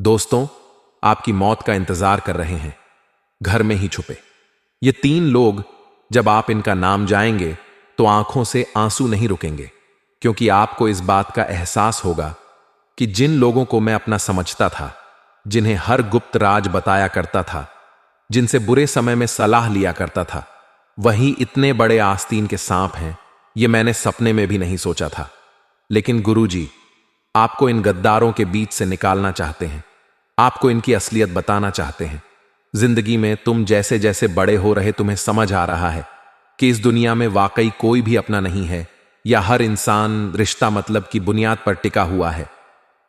दोस्तों, आपकी मौत का इंतजार कर रहे हैं, घर में ही छुपे। ये 3 लोग, जब आप इनका नाम जाएंगे तो आंखों से आंसू नहीं रुकेंगे, क्योंकि आपको इस बात का एहसास होगा कि जिन लोगों को मैं अपना समझता था, जिन्हें हर गुप्त राज बताया करता था, जिनसे बुरे समय में सलाह लिया करता था, वही इतने बड़े आस्तीन के सांप हैं। ये मैंने सपने में भी नहीं सोचा था। लेकिन गुरुजी आपको इन गद्दारों के बीच से निकालना चाहते हैं, आपको इनकी असलियत बताना चाहते हैं। जिंदगी में तुम जैसे जैसे बड़े हो रहे, तुम्हें समझ आ रहा है कि इस दुनिया में वाकई कोई भी अपना नहीं है, या हर इंसान रिश्ता मतलब की बुनियाद पर टिका हुआ है।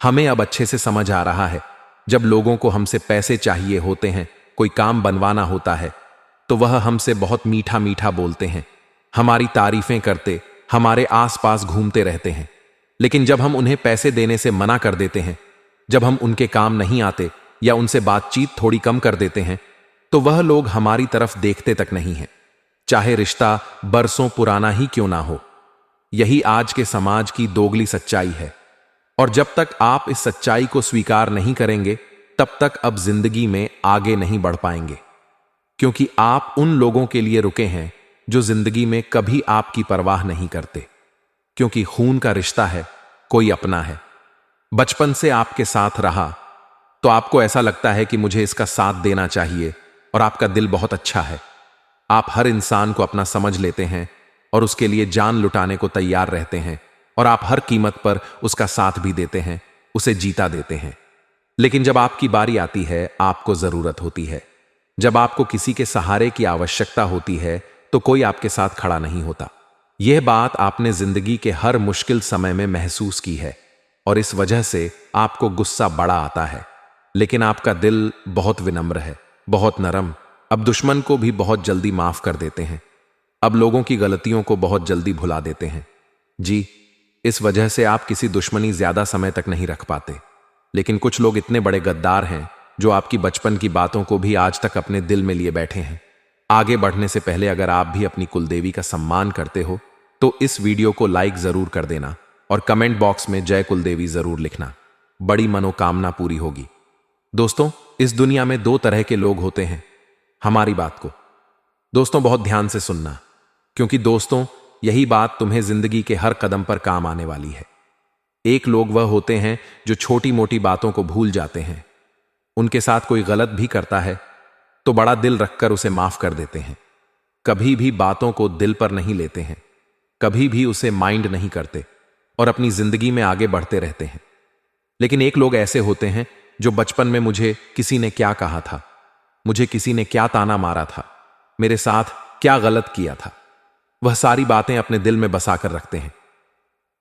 हमें अब अच्छे से समझ आ रहा है, जब लोगों को हमसे पैसे चाहिए होते हैं, कोई काम बनवाना होता है, तो वह हमसे बहुत मीठा मीठा बोलते हैं, हमारी तारीफें करते, हमारे आसपास घूमते रहते हैं। लेकिन जब हम उन्हें पैसे देने से मना कर देते हैं, जब हम उनके काम नहीं आते या उनसे बातचीत थोड़ी कम कर देते हैं, तो वह लोग हमारी तरफ देखते तक नहीं हैं, चाहे रिश्ता बरसों पुराना ही क्यों ना हो। यही आज के समाज की दोगली सच्चाई है, और जब तक आप इस सच्चाई को स्वीकार नहीं करेंगे, तब तक अब जिंदगी में आगे नहीं बढ़ पाएंगे। क्योंकि आप उन लोगों के लिए रुके हैं जो जिंदगी में कभी आपकी परवाह नहीं करते। क्योंकि खून का रिश्ता है, कोई अपना है, बचपन से आपके साथ रहा, तो आपको ऐसा लगता है कि मुझे इसका साथ देना चाहिए, और आपका दिल बहुत अच्छा है। आप हर इंसान को अपना समझ लेते हैं और उसके लिए जान लुटाने को तैयार रहते हैं, और आप हर कीमत पर उसका साथ भी देते हैं, उसे जीता देते हैं। लेकिन जब आपकी बारी आती है, आपको जरूरत होती है, जब आपको किसी के सहारे की आवश्यकता होती है, तो कोई आपके साथ खड़ा नहीं होता। यह बात आपने जिंदगी के हर मुश्किल समय में महसूस की है, और इस वजह से आपको गुस्सा बड़ा आता है। लेकिन आपका दिल बहुत विनम्र है, बहुत नरम। अब दुश्मन को भी बहुत जल्दी माफ कर देते हैं, अब लोगों की गलतियों को बहुत जल्दी भुला देते हैं। जी, इस वजह से आप किसी दुश्मनी ज्यादा समय तक नहीं रख पाते। लेकिन कुछ लोग इतने बड़े गद्दार हैं, जो आपकी बचपन की बातों को भी आज तक अपने दिल में लिए बैठे हैं। आगे बढ़ने से पहले अगर आप भी अपनी कुलदेवी का सम्मान करते हो, तो इस वीडियो को लाइक जरूर कर देना, और कमेंट बॉक्स में जय कुलदेवी जरूर लिखना। बड़ी मनोकामना पूरी होगी। दोस्तों, इस दुनिया में 2 तरह के लोग होते हैं। हमारी बात को दोस्तों बहुत ध्यान से सुनना, क्योंकि दोस्तों यही बात तुम्हें जिंदगी के हर कदम पर काम आने वाली है। एक लोग वह होते हैं जो छोटी मोटी बातों को भूल जाते हैं। उनके साथ कोई गलत भी करता है तो बड़ा दिल रखकर उसे माफ कर देते हैं, कभी भी बातों को दिल पर नहीं लेते हैं, कभी भी उसे माइंड नहीं करते, और अपनी जिंदगी में आगे बढ़ते रहते हैं। लेकिन एक लोग ऐसे होते हैं जो बचपन में मुझे किसी ने क्या कहा था, मुझे किसी ने क्या ताना मारा था, मेरे साथ क्या गलत किया था, वह सारी बातें अपने दिल में बसा कर रखते हैं।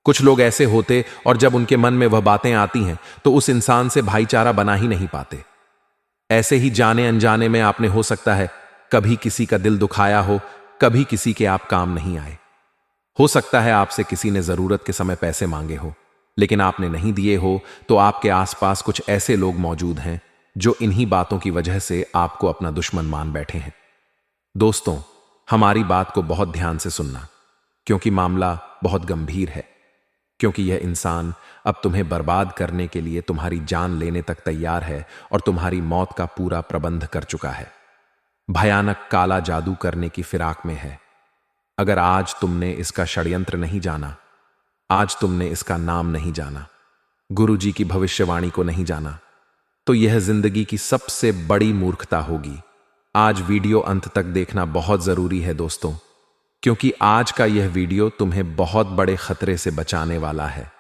कुछ लोग ऐसे होते, और जब उनके मन में वह बातें आती हैं तो उस इंसान से भाईचारा बना ही नहीं पाते। ऐसे ही जाने अनजाने में आपने हो सकता है कभी किसी का दिल दुखाया हो, कभी किसी के आप काम नहीं आए। हो सकता है आपसे किसी ने जरूरत के समय पैसे मांगे हो, लेकिन आपने नहीं दिए हो, तो आपके आसपास कुछ ऐसे लोग मौजूद हैं जो इन्हीं बातों की वजह से आपको अपना दुश्मन मान बैठे हैं। दोस्तों, हमारी बात को बहुत ध्यान से सुनना, क्योंकि मामला बहुत गंभीर है। क्योंकि यह इंसान अब तुम्हें बर्बाद करने के लिए तुम्हारी जान लेने तक तैयार है, और तुम्हारी मौत का पूरा प्रबंध कर चुका है। भयानक काला जादू करने की फिराक में है। अगर आज तुमने इसका षड्यंत्र नहीं जाना, आज तुमने इसका नाम नहीं जाना, गुरुजी की भविष्यवाणी को नहीं जाना, तो यह जिंदगी की सबसे बड़ी मूर्खता होगी। आज वीडियो अंत तक देखना बहुत जरूरी है दोस्तों, क्योंकि आज का यह वीडियो तुम्हें बहुत बड़े खतरे से बचाने वाला है।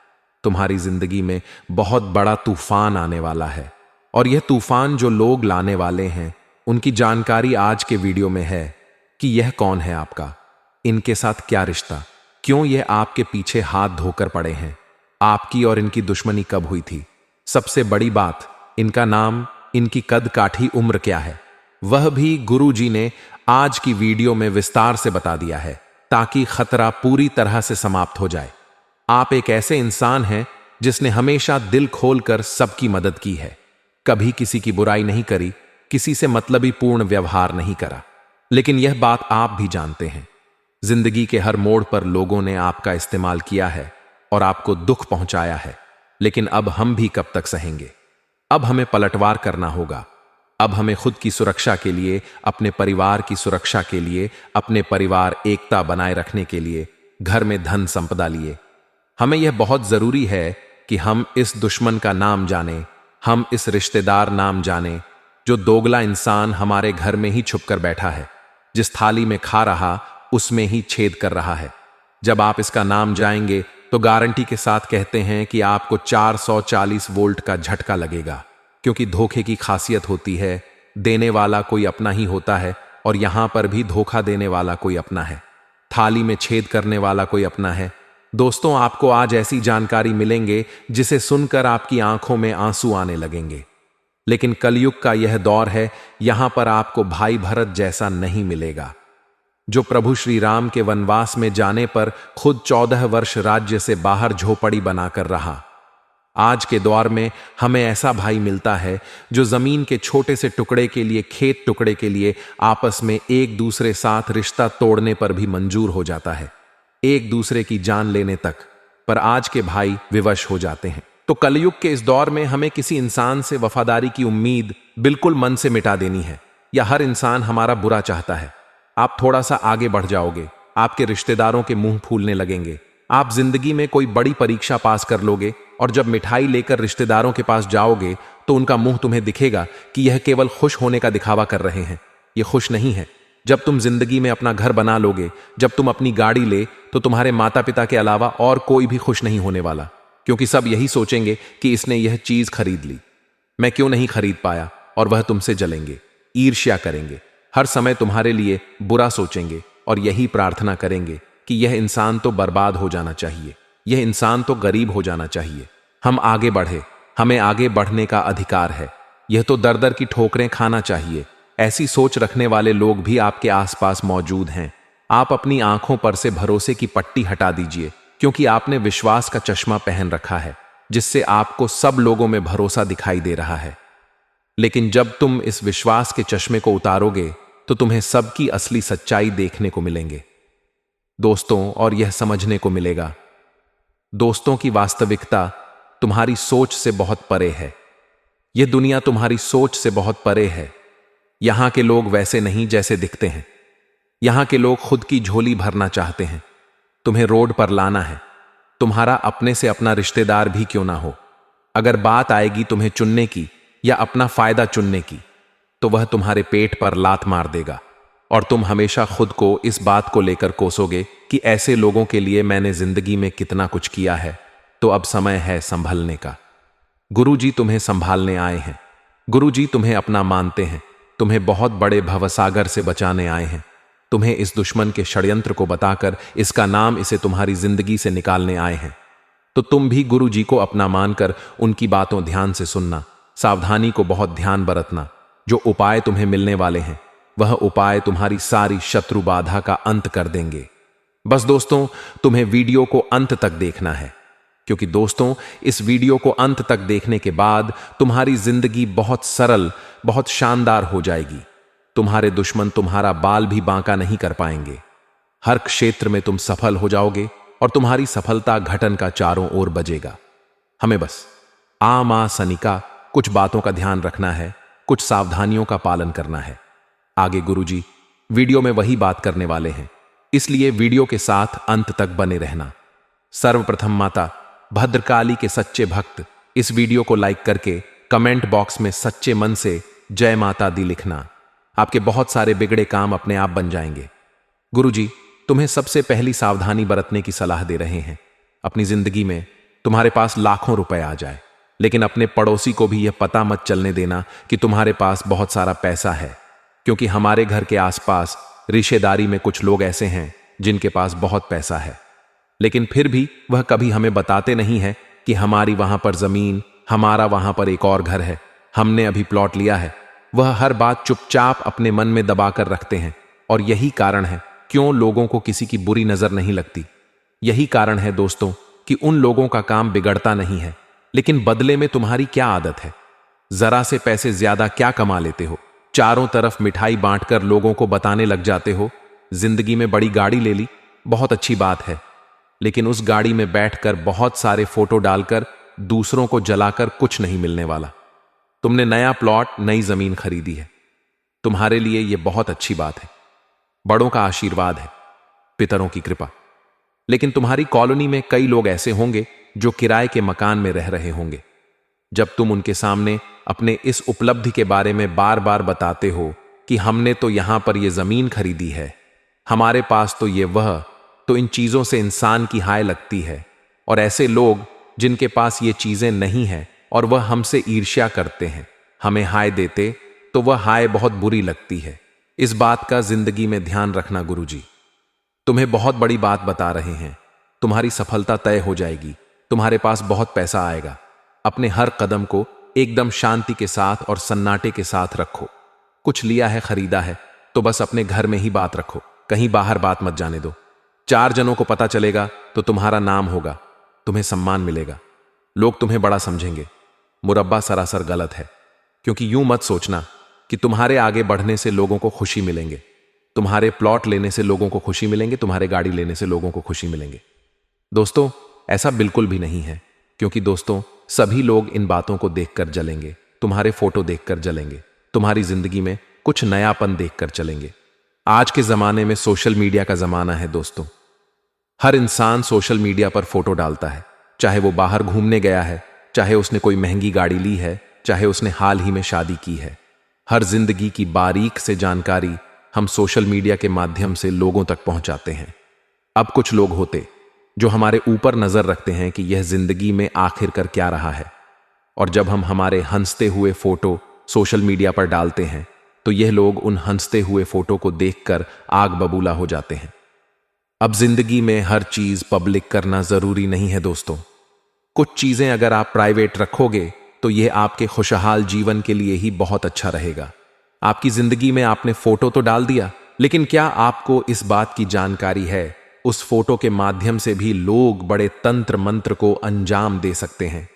तुम्हारी जिंदगी में बहुत बड़ा तूफान आने वाला है, और यह तूफान जो लोग लाने वाले हैं, उनकी जानकारी आज के वीडियो में है कि यह कौन है आपका, इनके साथ क्या रिश्ता, क्यों यह आपके पीछे हाथ धोकर पड़े हैं, आपकी और इनकी दुश्मनी कब हुई थी, सबसे बड़ी बात, इनका नाम, इनकी कद काठी उम्र क्या है, वह भी गुरुजी ने आज की वीडियो में विस्तार से बता दिया है, ताकि खतरा पूरी तरह से समाप्त हो जाए। आप एक ऐसे इंसान हैं जिसने हमेशा दिल खोलकर सबकी मदद की है, कभी किसी की बुराई नहीं करी, किसी से मतलबी पूर्ण व्यवहार नहीं करा। लेकिन यह बात आप भी जानते हैं, जिंदगी के हर मोड़ पर लोगों ने आपका इस्तेमाल किया है और आपको दुख पहुंचाया है। लेकिन अब हम भी कब तक सहेंगे? अब हमें पलटवार करना होगा। अब हमें खुद की सुरक्षा के लिए, अपने परिवार की सुरक्षा के लिए, अपने परिवार एकता बनाए रखने के लिए घर में धन संपदा लिए हमें यह बहुत जरूरी है कि हम इस दुश्मन का नाम जाने, हम इस रिश्तेदार नाम जाने जो दोगला इंसान हमारे घर में ही छुपकर बैठा है, जिस थाली में खा रहा उसमें ही छेद कर रहा है। जब आप इसका नाम जाएंगे तो गारंटी के साथ कहते हैं कि आपको 440 वोल्ट का झटका लगेगा, क्योंकि धोखे की खासियत होती है, देने वाला कोई अपना ही होता है और यहां पर भी धोखा देने वाला कोई अपना है, थाली में छेद करने वाला कोई अपना है। दोस्तों, आपको आज ऐसी जानकारी मिलेंगे जिसे सुनकर आपकी आंखों में आंसू आने लगेंगे। लेकिन कलयुग का यह दौर है, यहां पर आपको भाई भरत जैसा नहीं मिलेगा, जो प्रभु श्री राम के वनवास में जाने पर खुद 14 वर्ष राज्य से बाहर झोपड़ी बनाकर रहा। आज के दौर में हमें ऐसा भाई मिलता है जो जमीन के छोटे से टुकड़े के लिए, खेत टुकड़े के लिए आपस में एक दूसरे साथ रिश्ता तोड़ने पर भी मंजूर हो जाता है, एक दूसरे की जान लेने तक। पर आज के भाई विवश हो जाते हैं। तो कलयुग के इस दौर में हमें किसी इंसान से वफादारी की उम्मीद बिल्कुल मन से मिटा देनी है, या हर इंसान हमारा बुरा चाहता है। आप थोड़ा सा आगे बढ़ जाओगे, आपके रिश्तेदारों के मुंह फूलने लगेंगे। आप जिंदगी में कोई बड़ी परीक्षा पास कर लोगे और जब मिठाई लेकर रिश्तेदारों के पास जाओगे तो उनका मुंह तुम्हें दिखेगा कि यह केवल खुश होने का दिखावा कर रहे हैं, यह खुश नहीं है। जब तुम जिंदगी में अपना घर बना लोगे, जब तुम अपनी गाड़ी ले, तो तुम्हारे माता पिता के अलावा और कोई भी खुश नहीं होने वाला, क्योंकि सब यही सोचेंगे कि इसने यह चीज खरीद ली, मैं क्यों नहीं खरीद पाया, और वह तुमसे जलेंगे, ईर्ष्या करेंगे, हर समय तुम्हारे लिए बुरा सोचेंगे और यही प्रार्थना करेंगे कि यह इंसान तो बर्बाद हो जाना चाहिए, यह इंसान तो गरीब हो जाना चाहिए। हम आगे बढ़े, हमें आगे बढ़ने का अधिकार है, यह तो दर दर की ठोकरें खाना चाहिए। ऐसी सोच रखने वाले लोग भी आपके आसपास मौजूद हैं। आप अपनी आंखों पर से भरोसे की पट्टी हटा दीजिए, क्योंकि आपने विश्वास का चश्मा पहन रखा है, जिससे आपको सब लोगों में भरोसा दिखाई दे रहा है। लेकिन जब तुम इस विश्वास के चश्मे को उतारोगे तो तुम्हें सबकी असली सच्चाई देखने को मिलेंगे दोस्तों, और यह समझने को मिलेगा दोस्तों की वास्तविकता तुम्हारी सोच से बहुत परे है। यह दुनिया तुम्हारी सोच से बहुत परे है। यहां के लोग वैसे नहीं जैसे दिखते हैं। यहां के लोग खुद की झोली भरना चाहते हैं, तुम्हें रोड पर लाना है, तुम्हारा अपने से अपना रिश्तेदार भी क्यों ना हो। अगर बात आएगी तुम्हें चुनने की या अपना फायदा चुनने की, तो वह तुम्हारे पेट पर लात मार देगा और तुम हमेशा खुद को इस बात को लेकर कोसोगे कि ऐसे लोगों के लिए मैंने जिंदगी में कितना कुछ किया है, तो अब समय है संभलने का। गुरुजी तुम्हें संभालने आए हैं, गुरुजी तुम्हें अपना मानते हैं, तुम्हें बहुत बड़े भवसागर से बचाने आए हैं, तुम्हें इस दुश्मन के षड्यंत्र को बताकर इसका नाम इसे तुम्हारी जिंदगी से निकालने आए हैं। तो तुम भी गुरुजी को अपना मानकर उनकी बातों ध्यान से सुनना, सावधानी को बहुत ध्यान बरतना। जो उपाय तुम्हें मिलने वाले हैं वह उपाय तुम्हारी सारी शत्रु बाधा का अंत कर देंगे। बस दोस्तों, तुम्हें वीडियो को अंत तक देखना है, क्योंकि दोस्तों इस वीडियो को अंत तक देखने के बाद तुम्हारी जिंदगी बहुत सरल, बहुत शानदार हो जाएगी। तुम्हारे दुश्मन तुम्हारा बाल भी बांका नहीं कर पाएंगे। हर क्षेत्र में तुम सफल हो जाओगे और तुम्हारी सफलता घटन का चारों ओर बजेगा। हमें बस आ सनिका कुछ बातों का ध्यान रखना है, कुछ सावधानियों का पालन करना है। आगे गुरुजी वीडियो में वही बात करने वाले हैं, इसलिए वीडियो के साथ अंत तक बने रहना। सर्वप्रथम माता भद्रकाली के सच्चे भक्त इस वीडियो को लाइक करके कमेंट बॉक्स में सच्चे मन से जय माता दी लिखना। आपके बहुत सारे बिगड़े काम अपने आप बन जाएंगे। गुरुजी तुम्हें सबसे पहली सावधानी बरतने की सलाह दे रहे हैं। अपनी जिंदगी में तुम्हारे पास लाखों रुपए आ जाए, लेकिन अपने पड़ोसी को भी यह पता मत चलने देना कि तुम्हारे पास बहुत सारा पैसा है, क्योंकि हमारे घर के आसपास रिश्तेदारी में कुछ लोग ऐसे हैं जिनके पास बहुत पैसा है, लेकिन फिर भी वह कभी हमें बताते नहीं है कि हमारी वहां पर जमीन, हमारा वहां पर एक और घर है, हमने अभी प्लॉट लिया है। वह हर बात चुपचाप अपने मन में दबाकर रखते हैं, और यही कारण है क्यों लोगों को किसी की बुरी नजर नहीं लगती। यही कारण है दोस्तों कि उन लोगों का काम बिगड़ता नहीं है, लेकिन बदले में तुम्हारी क्या आदत है। जरा से पैसे ज्यादा क्या कमा लेते हो, चारों तरफ मिठाई बांटकर लोगों को बताने लग जाते हो। जिंदगी में बड़ी गाड़ी ले ली, बहुत अच्छी बात है, लेकिन उस गाड़ी में बैठकर बहुत सारे फोटो डालकर दूसरों को जलाकर कुछ नहीं मिलने वाला। तुमने नया प्लॉट, नई जमीन खरीदी है। तुम्हारे लिए यह बहुत अच्छी बात है। बड़ों का आशीर्वाद है, पितरों की कृपा। लेकिन तुम्हारी कॉलोनी में कई लोग ऐसे होंगे जो किराए के मकान में रह रहे होंगे। जब तुम उनके सामने अपने इस उपलब्धि के बारे में बार बार बताते हो कि हमने तो यहां पर यह जमीन खरीदी है, हमारे पास तो ये वह, तो इन चीजों से इंसान की हाय लगती है। और ऐसे लोग जिनके पास ये चीजें नहीं हैं और वह हमसे ईर्ष्या करते हैं, हमें हाय देते, तो वह हाय बहुत बुरी लगती है। इस बात का जिंदगी में ध्यान रखना। गुरुजी तुम्हें बहुत बड़ी बात बता रहे हैं। तुम्हारी सफलता तय हो जाएगी। तुम्हारे पास बहुत पैसा आएगा। अपने हर कदम को एकदम शांति के साथ और सन्नाटे के साथ रखो। कुछ लिया है, खरीदा है, तो बस अपने घर में ही बात रखो, कहीं बाहर बात मत जाने दो। 4 जनों को पता चलेगा तो तुम्हारा नाम होगा, तुम्हें सम्मान मिलेगा, लोग तुम्हें बड़ा समझेंगे। मुरब्बा सरासर गलत है, क्योंकि यूं मत सोचना कि तुम्हारे आगे बढ़ने से लोगों को खुशी मिलेंगे, तुम्हारे प्लॉट लेने से लोगों को खुशी मिलेंगे, तुम्हारे गाड़ी लेने से लोगों को खुशी मिलेंगे। दोस्तों, ऐसा बिल्कुल भी नहीं है, क्योंकि दोस्तों सभी लोग इन बातों को देखकर जलेंगे, तुम्हारे फोटो देखकर जलेंगे, तुम्हारी जिंदगी में कुछ नयापन देखकर चलेंगे। आज के जमाने में सोशल मीडिया का जमाना है दोस्तों। हर इंसान सोशल मीडिया पर फोटो डालता है, चाहे वो बाहर घूमने गया है, चाहे उसने कोई महंगी गाड़ी ली है, चाहे उसने हाल ही में शादी की है। हर जिंदगी की बारीक से जानकारी हम सोशल मीडिया के माध्यम से लोगों तक पहुंचाते हैं। अब कुछ लोग होते जो हमारे ऊपर नजर रखते हैं कि यह जिंदगी में आखिर कर क्या रहा है, और जब हम हमारे हंसते हुए फोटो सोशल मीडिया पर डालते हैं तो यह लोग उन हंसते हुए फोटो को देखकर आग बबूला हो जाते हैं। अब जिंदगी में हर चीज पब्लिक करना जरूरी नहीं है दोस्तों। कुछ चीजें अगर आप प्राइवेट रखोगे तो यह आपके खुशहाल जीवन के लिए ही बहुत अच्छा रहेगा। आपकी जिंदगी में आपने फोटो तो डाल दिया, लेकिन क्या आपको इस बात की जानकारी है उस फोटो के माध्यम से भी लोग बड़े तंत्र मंत्र को अंजाम दे सकते हैं।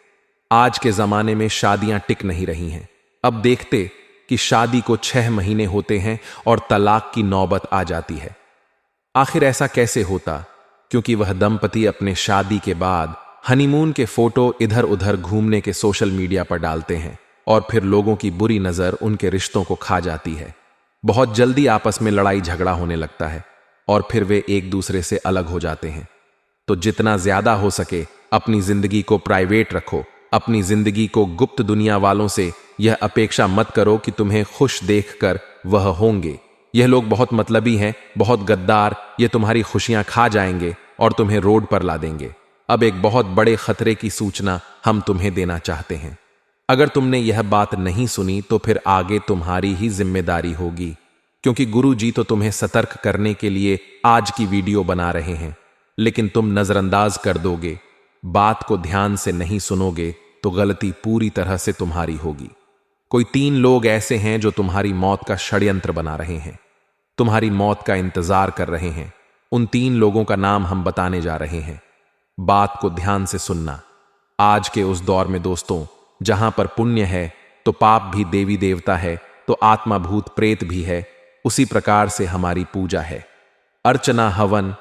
आज के जमाने में शादियां टिक नहीं रही हैं। अब देखते कि शादी को 6 महीने होते हैं और तलाक की नौबत आ जाती है। आखिर ऐसा कैसे होता? क्योंकि वह दंपति अपने शादी के बाद हनीमून के फोटो इधर उधर घूमने के सोशल मीडिया पर डालते हैं और फिर लोगों की बुरी नजर उनके रिश्तों को खा जाती है। बहुत जल्दी आपस में लड़ाई झगड़ा होने लगता है और फिर वे एक दूसरे से अलग हो जाते हैं। तो जितना ज्यादा हो सके अपनी जिंदगी को प्राइवेट रखो। अपनी जिंदगी को गुप्त दुनिया वालों से यह अपेक्षा मत करो कि तुम्हें खुश देखकर वह होंगे। यह लोग बहुत मतलबी हैं, बहुत गद्दार, ये तुम्हारी खुशियां खा जाएंगे और तुम्हें रोड पर ला देंगे। अब एक बहुत बड़े खतरे की सूचना हम तुम्हें देना चाहते हैं। अगर तुमने यह बात नहीं सुनी तो फिर आगे तुम्हारी ही जिम्मेदारी होगी, क्योंकि गुरु जी तो तुम्हें सतर्क करने के लिए आज की वीडियो बना रहे हैं, लेकिन तुम नजरअंदाज कर दोगे, बात को ध्यान से नहीं सुनोगे तो गलती पूरी तरह से तुम्हारी होगी। कोई 3 लोग ऐसे हैं जो तुम्हारी मौत का षड्यंत्र बना रहे हैं, तुम्हारी मौत का इंतजार कर रहे हैं। उन 3 लोगों का नाम हम बताने जा रहे हैं। बात को ध्यान से सुनना। आज के उस दौर में दोस्तों, जहां पर पुण्य है तो पाप भी देवी देवता है, तो आत्मा भूत प्रेत भी है। उसी प्रकार से हमारी पूजा है, अर्चना हवन,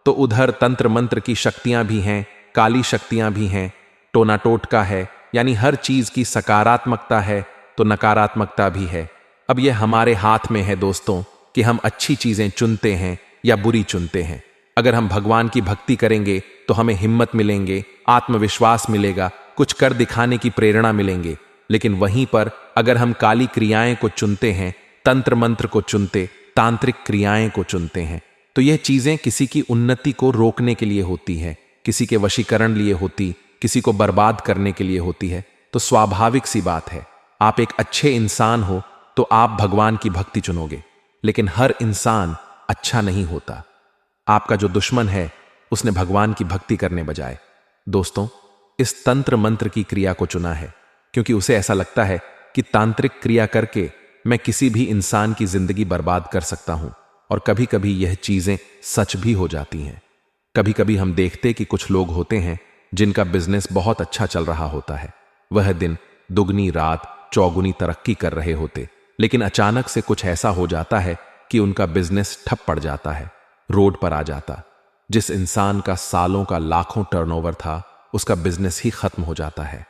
तो उधर तंत्र मंत्र की शक्तियां भी हैं, काली शक्तियां भी हैं, टोना टोटका है, यानी हर चीज की सकारात्मकता है तो नकारात्मकता भी है। अब यह हमारे हाथ में है दोस्तों कि हम अच्छी चीजें चुनते हैं या बुरी चुनते हैं। अगर हम भगवान की भक्ति करेंगे तो हमें हिम्मत मिलेंगे, आत्मविश्वास मिलेगा, कुछ कर दिखाने की प्रेरणा मिलेंगे। लेकिन वहीं पर अगर हम काली क्रियाएं को चुनते हैं, तंत्र मंत्र को चुनते, तांत्रिक क्रियाएं को चुनते हैं, तो यह चीजें किसी की उन्नति को रोकने के लिए होती हैं, किसी के वशीकरण लिए होती, किसी को बर्बाद करने के लिए होती है। तो स्वाभाविक सी बात है, आप एक अच्छे इंसान हो तो आप भगवान की भक्ति चुनोगे। लेकिन हर इंसान अच्छा नहीं होता। आपका जो दुश्मन है उसने भगवान की भक्ति करने बजाय दोस्तों इस तंत्र मंत्र की क्रिया को चुना है, क्योंकि उसे ऐसा लगता है कि तांत्रिक क्रिया करके मैं किसी भी इंसान की जिंदगी बर्बाद कर सकता हूं। और कभी कभी यह चीजें सच भी हो जाती हैं। कभी कभी हम देखते कि कुछ लोग होते हैं जिनका बिजनेस बहुत अच्छा चल रहा होता है, वह दिन दुगनी रात चौगुनी तरक्की कर रहे होते, लेकिन अचानक से कुछ ऐसा हो जाता है कि उनका बिजनेस ठप पड़ जाता है, रोड पर आ जाता। जिस इंसान का सालों का लाखों टर्नओवर था, उसका बिजनेस ही खत्म हो जाता है।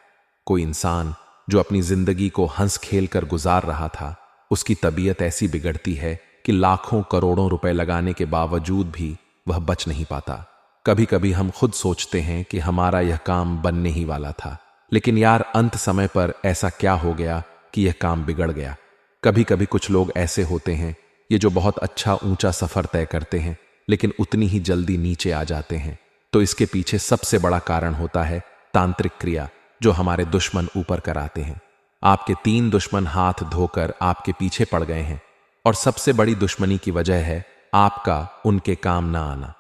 कोई इंसान जो अपनी जिंदगी को हंस खेल कर गुजार रहा था, उसकी तबीयत ऐसी बिगड़ती है कि लाखों करोड़ों रुपए लगाने के बावजूद भी वह बच नहीं पाता। कभी कभी हम खुद सोचते हैं कि हमारा यह काम बनने ही वाला था, लेकिन यार अंत समय पर ऐसा क्या हो गया कि यह काम बिगड़ गया। कभी कभी कुछ लोग ऐसे होते हैं, ये जो बहुत अच्छा ऊंचा सफर तय करते हैं लेकिन उतनी ही जल्दी नीचे आ जाते हैं। तो इसके पीछे सबसे बड़ा कारण होता है तांत्रिक क्रिया, जो हमारे दुश्मन ऊपर कराते हैं। आपके 3 दुश्मन हाथ धोकर आपके पीछे पड़ गए हैं, और सबसे बड़ी दुश्मनी की वजह है आपका उनके काम ना आना।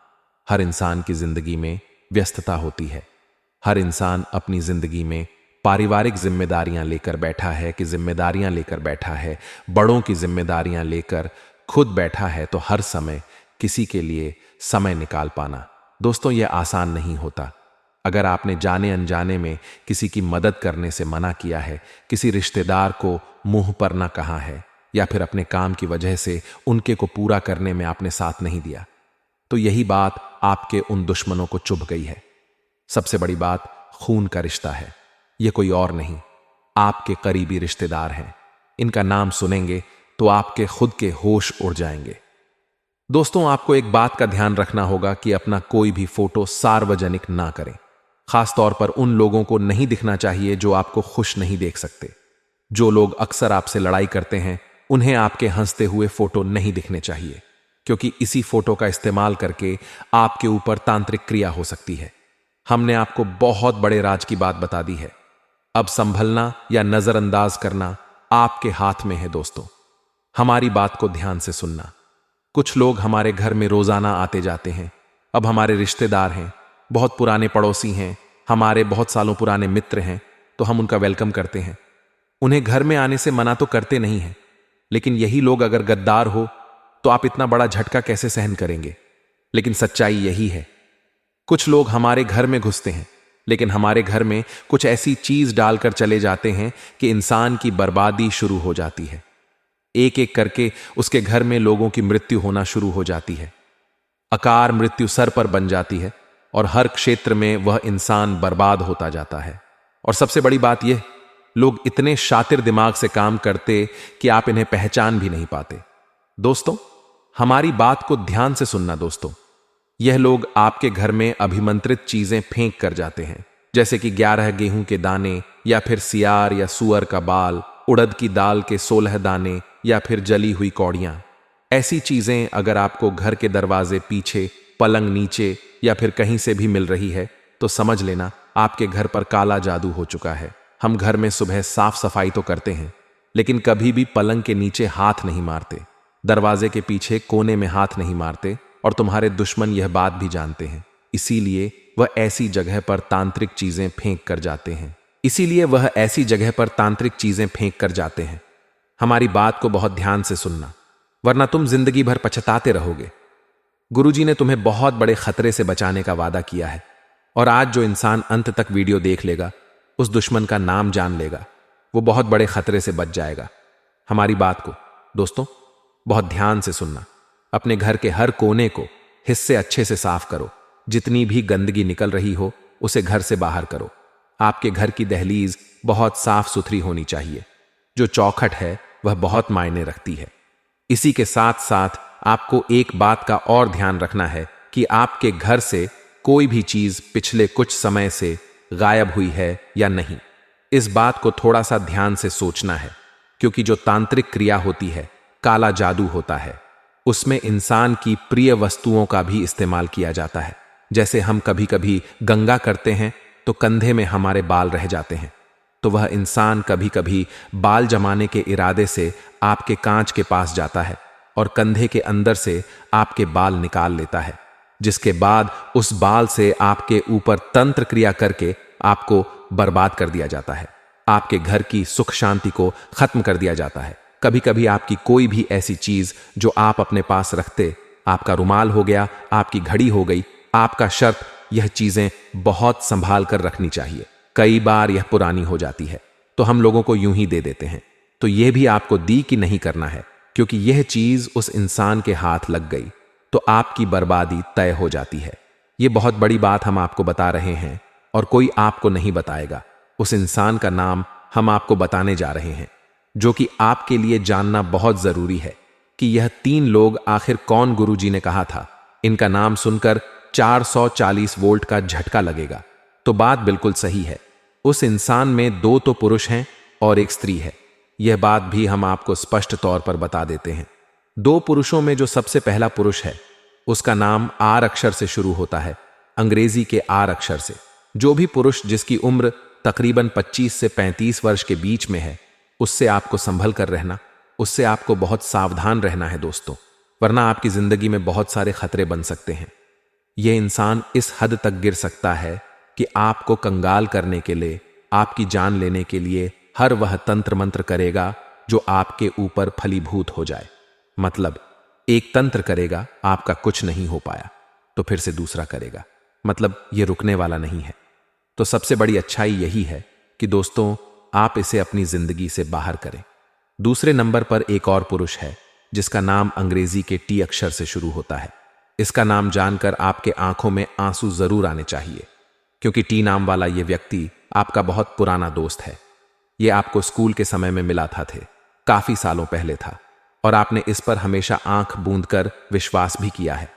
हर इंसान की जिंदगी में व्यस्तता होती है। हर इंसान अपनी जिंदगी में पारिवारिक जिम्मेदारियां लेकर बैठा है, बड़ों की जिम्मेदारियां लेकर खुद बैठा है। तो हर समय किसी के लिए समय निकाल पाना दोस्तों, यह आसान नहीं होता। अगर आपने जाने अनजाने में किसी की मदद करने से मना किया है, किसी रिश्तेदार को मुंह पर ना कहा है, या फिर अपने काम की वजह से उनके को पूरा करने में आपने साथ नहीं दिया, तो यही बात आपके उन दुश्मनों को चुभ गई है। सबसे बड़ी बात खून का रिश्ता है। यह कोई और नहीं, आपके करीबी रिश्तेदार हैं। इनका नाम सुनेंगे तो आपके खुद के होश उड़ जाएंगे। दोस्तों, आपको एक बात का ध्यान रखना होगा कि अपना कोई भी फोटो सार्वजनिक ना करें। खासतौर पर उन लोगों को नहीं दिखना चाहिए जो आपको खुश नहीं देख सकते। जो लोग अक्सर आपसे लड़ाई करते हैं, उन्हें आपके हंसते हुए फोटो नहीं दिखने चाहिए, क्योंकि इसी फोटो का इस्तेमाल करके आपके ऊपर तांत्रिक क्रिया हो सकती है। हमने आपको बहुत बड़े राज की बात बता दी है। अब संभलना या नजरअंदाज करना आपके हाथ में है। दोस्तों, हमारी बात को ध्यान से सुनना। कुछ लोग हमारे घर में रोजाना आते जाते हैं। अब हमारे रिश्तेदार हैं, बहुत पुराने पड़ोसी हैं, हमारे बहुत सालों पुराने मित्र हैं, तो हम उनका वेलकम करते हैं। उन्हें घर में आने से मना तो करते नहीं हैं, लेकिन यही लोग अगर गद्दार हो तो आप इतना बड़ा झटका कैसे सहन करेंगे। लेकिन सच्चाई यही है, कुछ लोग हमारे घर में घुसते हैं, लेकिन हमारे घर में कुछ ऐसी चीज डालकर चले जाते हैं कि इंसान की बर्बादी शुरू हो जाती है। एक एक करके उसके घर में लोगों की मृत्यु होना शुरू हो जाती है। अकार मृत्यु सर पर बन जाती है, और हर क्षेत्र में वह इंसान बर्बाद होता जाता है। और सबसे बड़ी बात यह, लोग इतने शातिर दिमाग से काम करते कि आप इन्हें पहचान भी नहीं पाते। दोस्तों, हमारी बात को ध्यान से सुनना। दोस्तों, यह लोग आपके घर में अभिमंत्रित चीजें फेंक कर जाते हैं, जैसे कि 11 गेहूं के दाने, या फिर सियार या सुअर का बाल, उड़द की दाल के 16 दाने, या फिर जली हुई कौड़ियां। ऐसी चीजें अगर आपको घर के दरवाजे पीछे, पलंग नीचे या फिर कहीं से भी मिल रही है, तो समझ लेना आपके घर पर काला जादू हो चुका है। हम घर में सुबह साफ सफाई तो करते हैं, लेकिन कभी भी पलंग के नीचे हाथ नहीं मारते, दरवाजे के पीछे कोने में हाथ नहीं मारते, और तुम्हारे दुश्मन यह बात भी जानते हैं। इसीलिए वह ऐसी जगह पर तांत्रिक चीजें फेंक कर जाते हैं। हमारी बात को बहुत ध्यान से सुनना, वरना तुम जिंदगी भर पछताते रहोगे। गुरुजी ने तुम्हें बहुत बड़े खतरे से बचाने का वादा किया है, और आज जो इंसान अंत तक वीडियो देख लेगा, उस दुश्मन का नाम जान लेगा, वो बहुत बड़े खतरे से बच जाएगा। हमारी बात को दोस्तों बहुत ध्यान से सुनना। अपने घर के हर कोने को हिस्से अच्छे से साफ करो। जितनी भी गंदगी निकल रही हो, उसे घर से बाहर करो। आपके घर की दहलीज बहुत साफ सुथरी होनी चाहिए। जो चौखट है वह बहुत मायने रखती है। इसी के साथ साथ आपको एक बात का और ध्यान रखना है कि आपके घर से कोई भी चीज पिछले कुछ समय से गायब हुई है या नहीं। इस बात को थोड़ा सा ध्यान से सोचना है, क्योंकि जो तांत्रिक क्रिया होती है, काला जादू होता है, उसमें इंसान की प्रिय वस्तुओं का भी इस्तेमाल किया जाता है। जैसे हम कभी कभी गंगा करते हैं तो कंधे में हमारे बाल रह जाते हैं, तो वह इंसान कभी कभी बाल जमाने के इरादे से आपके कांच के पास जाता है और कंधे के अंदर से आपके बाल निकाल लेता है, जिसके बाद उस बाल से आपके ऊपर तंत्र क्रिया करके आपको बर्बाद कर दिया जाता है। आपके घर की सुख शांति को खत्म कर दिया जाता है। कभी कभी आपकी कोई भी ऐसी चीज जो आप अपने पास रखते, आपका रुमाल हो गया, आपकी घड़ी हो गई, आपका शर्त, यह चीजें बहुत संभाल कर रखनी चाहिए। कई बार यह पुरानी हो जाती है तो हम लोगों को यूं ही दे देते हैं, तो यह भी आपको दी कि नहीं करना है, क्योंकि यह चीज उस इंसान के हाथ लग गई तो आपकी बर्बादी तय हो जाती है। यह बहुत बड़ी बात हम आपको बता रहे हैं और कोई आपको नहीं बताएगा। उस इंसान का नाम हम आपको बताने जा रहे हैं, जो कि आपके लिए जानना बहुत जरूरी है कि यह 3 लोग आखिर कौन। गुरुजी ने कहा था, इनका नाम सुनकर 440 वोल्ट का झटका लगेगा। तो बात बिल्कुल सही है। उस इंसान में 2 तो पुरुष हैं और 1 स्त्री है। यह बात भी हम आपको स्पष्ट तौर पर बता देते हैं। 2 पुरुषों में जो सबसे पहला पुरुष है, उसका नाम आर अक्षर से शुरू होता है, अंग्रेजी के आर अक्षर से। जो भी पुरुष जिसकी उम्र तकरीबन 25 से 35 वर्ष के बीच में है, उससे आपको संभल कर रहना, उससे आपको बहुत सावधान रहना है दोस्तों, वरना आपकी जिंदगी में बहुत सारे खतरे बन सकते हैं। यह इंसान इस हद तक गिर सकता है कि आपको कंगाल करने के लिए, आपकी जान लेने के लिए हर वह तंत्र मंत्र करेगा जो आपके ऊपर फलीभूत हो जाए। मतलब एक तंत्र करेगा, आपका कुछ नहीं हो पाया तो फिर से दूसरा करेगा, मतलब यह रुकने वाला नहीं है। तो सबसे बड़ी अच्छाई यही है कि दोस्तों, आप इसे अपनी जिंदगी से बाहर करें। दूसरे नंबर पर एक और पुरुष है जिसका नाम अंग्रेजी के टी अक्षर से शुरू होता है। इसका नाम जानकर आपके आंखों में आंसू जरूर आने चाहिए, क्योंकि टी नाम वाला यह व्यक्ति आपका बहुत पुराना दोस्त है। यह आपको स्कूल के समय में मिला था, काफी सालों पहले था, और आपने इस पर हमेशा आंख बूंद कर विश्वास भी किया है।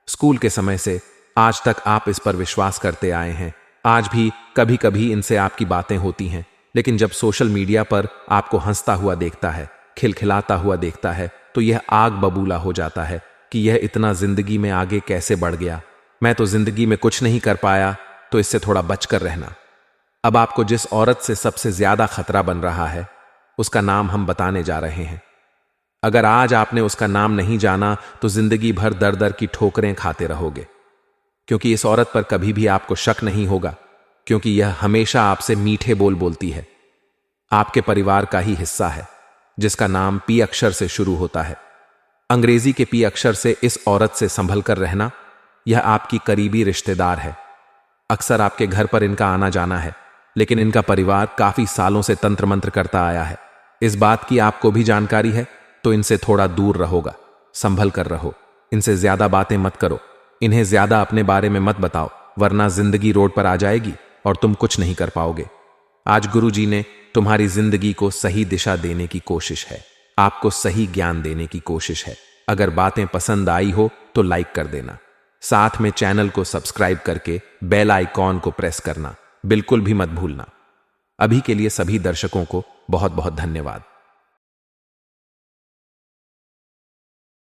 स्कूल के समय से आज तक आप इस पर विश्वास करते आए हैं। आज भी कभी कभी इनसे आपकी बातें होती हैं, लेकिन जब सोशल मीडिया पर आपको हंसता हुआ देखता है, खिलखिलाता हुआ देखता है, तो यह आग बबूला हो जाता है कि यह इतना जिंदगी में आगे कैसे बढ़ गया। मैं तो जिंदगी में कुछ नहीं कर पाया, तो इससे थोड़ा बचकर रहना। अब आपको जिस औरत से सबसे ज्यादा खतरा बन रहा है, उसका नाम हम बताने जा रहे हैं। अगर आज आपने उसका नाम नहीं जाना तो जिंदगी भर दर दर की ठोकरें खाते रहोगे, क्योंकि इस औरत पर कभी भी आपको शक नहीं होगा, क्योंकि यह हमेशा आपसे मीठे बोल बोलती है। आपके परिवार का ही हिस्सा है, जिसका नाम पी अक्षर से शुरू होता है। अंग्रेजी के पी अक्षर से इस औरत से संभल कर रहना। यह आपकी करीबी रिश्तेदार है। अक्सर आपके घर पर इनका आना जाना है, लेकिन इनका परिवार काफी सालों से तंत्र मंत्र करता आया है। इस बात की आपको भी जानकारी है, तो इनसे थोड़ा दूर रहोगा, संभल कर रहो। इनसे ज्यादा बातें मत करो, इन्हें ज्यादा अपने बारे में मत बताओ, वरना जिंदगी रोड पर आ जाएगी और तुम कुछ नहीं कर पाओगे। आज गुरुजी ने तुम्हारी जिंदगी को सही दिशा देने की कोशिश है, आपको सही ज्ञान देने की कोशिश है। अगर बातें पसंद आई हो तो लाइक कर देना, साथ में चैनल को सब्सक्राइब करके बेल आइकॉन को प्रेस करना बिल्कुल भी मत भूलना। अभी के लिए सभी दर्शकों को बहुत बहुत धन्यवाद।